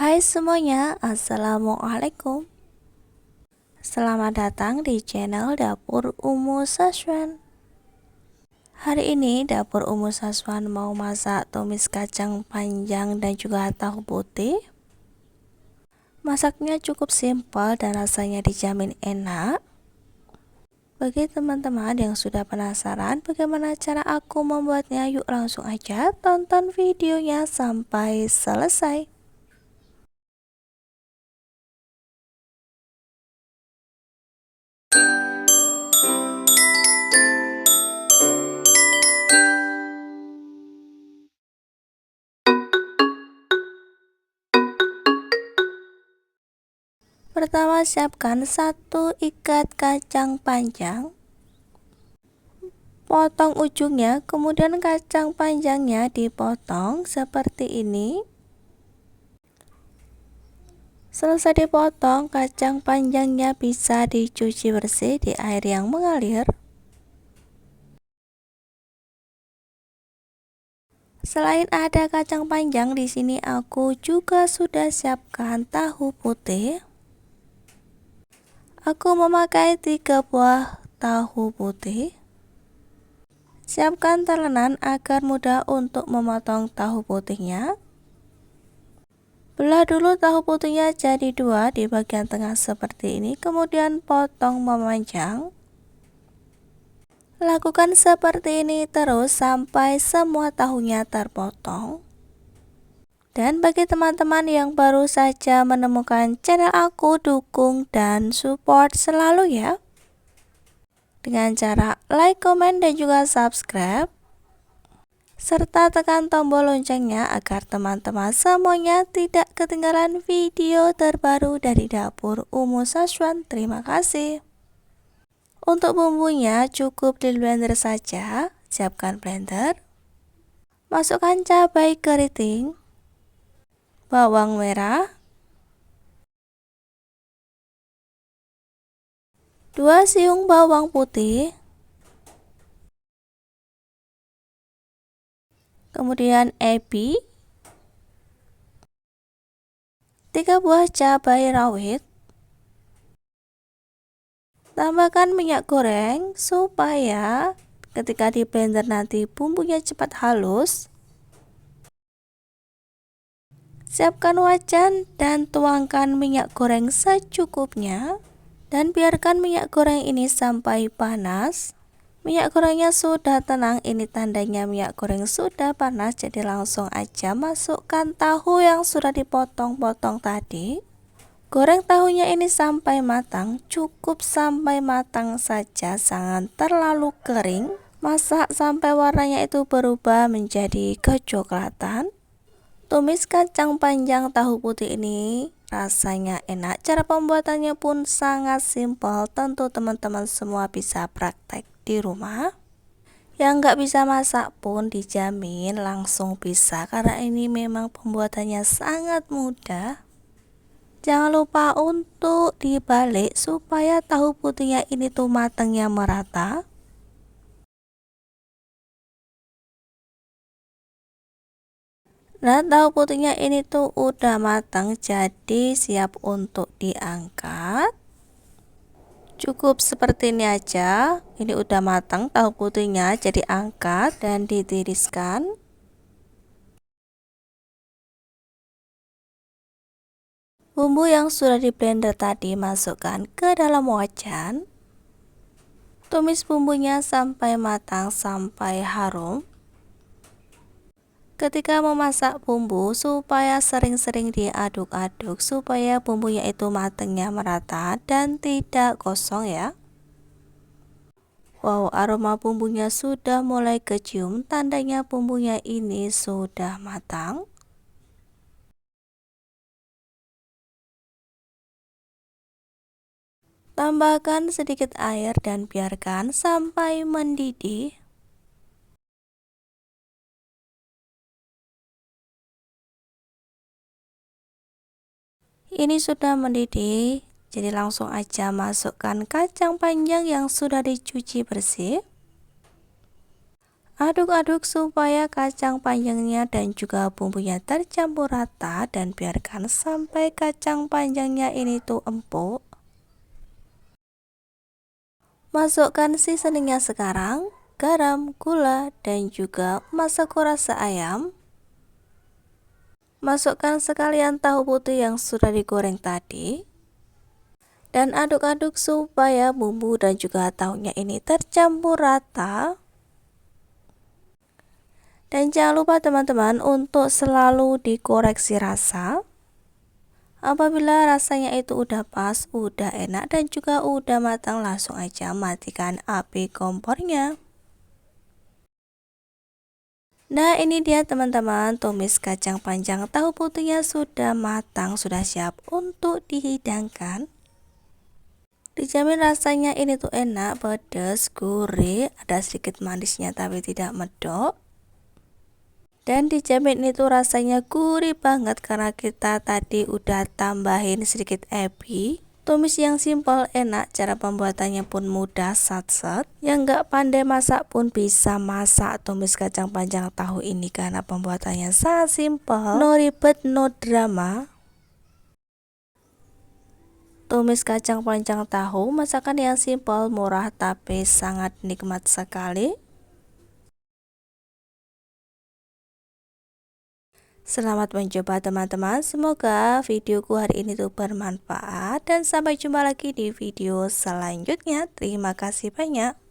Hai semuanya, Assalamualaikum. Selamat datang di channel Dapur Umu Saswan. Hari ini Dapur Umu Saswan mau masak tumis kacang panjang dan juga tahu putih. Masaknya cukup simpel dan rasanya dijamin enak. Bagi teman-teman yang sudah penasaran bagaimana cara aku membuatnya, yuk langsung aja tonton videonya sampai selesai. Pertama, siapkan satu ikat kacang panjang. Potong ujungnya, kemudian kacang panjangnya dipotong seperti ini. Selesai dipotong, kacang panjangnya bisa dicuci bersih di air yang mengalir. Selain ada kacang panjang, di sini aku juga sudah siapkan tahu putih. Aku memakai 3 buah tahu putih. Siapkan talenan agar mudah untuk memotong tahu putihnya. Belah dulu tahu putihnya jadi 2 di bagian tengah seperti ini, kemudian potong memanjang. Lakukan seperti ini terus sampai semua tahunya terpotong. Dan bagi teman-teman yang baru saja menemukan channel aku, dukung dan support selalu ya, dengan cara like, komen, dan juga subscribe, serta tekan tombol loncengnya agar teman-teman semuanya tidak ketinggalan video terbaru dari Dapur Umu Saswan. Terima kasih. Untuk bumbunya cukup di blender saja. Siapkan blender, masukkan cabai keriting, bawang merah, 2 siung bawang putih, kemudian ebi, 3 buah cabai rawit. Tambahkan minyak goreng supaya ketika di blender nanti bumbunya cepat halus. Siapkan wajan dan tuangkan minyak goreng secukupnya dan biarkan minyak goreng ini sampai panas. Minyak gorengnya sudah tenang, ini tandanya minyak goreng sudah panas, jadi langsung aja masukkan tahu yang sudah dipotong-potong tadi. Goreng tahunya ini sampai matang, cukup sampai matang saja, jangan terlalu kering. Masak sampai warnanya itu berubah menjadi kecoklatan. Tumis kacang panjang tahu putih ini rasanya enak. Cara pembuatannya pun sangat simpel, tentu teman-teman semua bisa praktek di rumah. Yang nggak bisa masak pun dijamin langsung bisa, karena ini memang pembuatannya sangat mudah. Jangan lupa untuk dibalik supaya tahu putihnya ini tuh matangnya merata. Nah, tahu putihnya ini tuh udah matang, jadi siap untuk diangkat. Cukup seperti ini aja. Ini udah matang tahu putihnya, jadi angkat dan ditiriskan. Bumbu yang sudah di blender tadi masukkan ke dalam wajan. Tumis bumbunya sampai matang, sampai harum. Ketika memasak bumbu, supaya sering-sering diaduk-aduk supaya bumbunya itu matangnya merata dan tidak gosong ya. Wow, aroma bumbunya sudah mulai kecium, tandanya bumbunya ini sudah matang. Tambahkan sedikit air dan biarkan sampai mendidih. Ini sudah mendidih, jadi langsung aja masukkan kacang panjang yang sudah dicuci bersih. Aduk-aduk supaya kacang panjangnya dan juga bumbunya tercampur rata dan biarkan sampai kacang panjangnya ini tuh empuk. Masukkan seasoningnya sekarang, garam, gula, dan juga masako rasa ayam. Masukkan sekalian tahu putih yang sudah digoreng tadi. Dan aduk-aduk supaya bumbu dan juga tahunya ini tercampur rata. Dan jangan lupa teman-teman untuk selalu dikoreksi rasa. Apabila rasanya itu udah pas, udah enak dan juga udah matang, langsung aja matikan api kompornya. Nah, ini dia teman-teman, tumis kacang panjang tahu putihnya sudah matang, sudah siap untuk dihidangkan. Dijamin rasanya ini tuh enak, pedas, gurih, ada sedikit manisnya tapi tidak medok. Dan dijamin itu rasanya gurih banget karena kita tadi udah tambahin sedikit ebi. Tumis yang simpel, enak, cara pembuatannya pun mudah, sat-set. Yang nggak pandai masak pun bisa masak tumis kacang panjang tahu ini karena pembuatannya sangat simpel, no ribet, no drama. Tumis kacang panjang tahu, masakan yang simpel, murah tapi sangat nikmat sekali. Selamat mencoba teman-teman, semoga videoku hari ini tuh bermanfaat dan sampai jumpa lagi di video selanjutnya. Terima kasih banyak.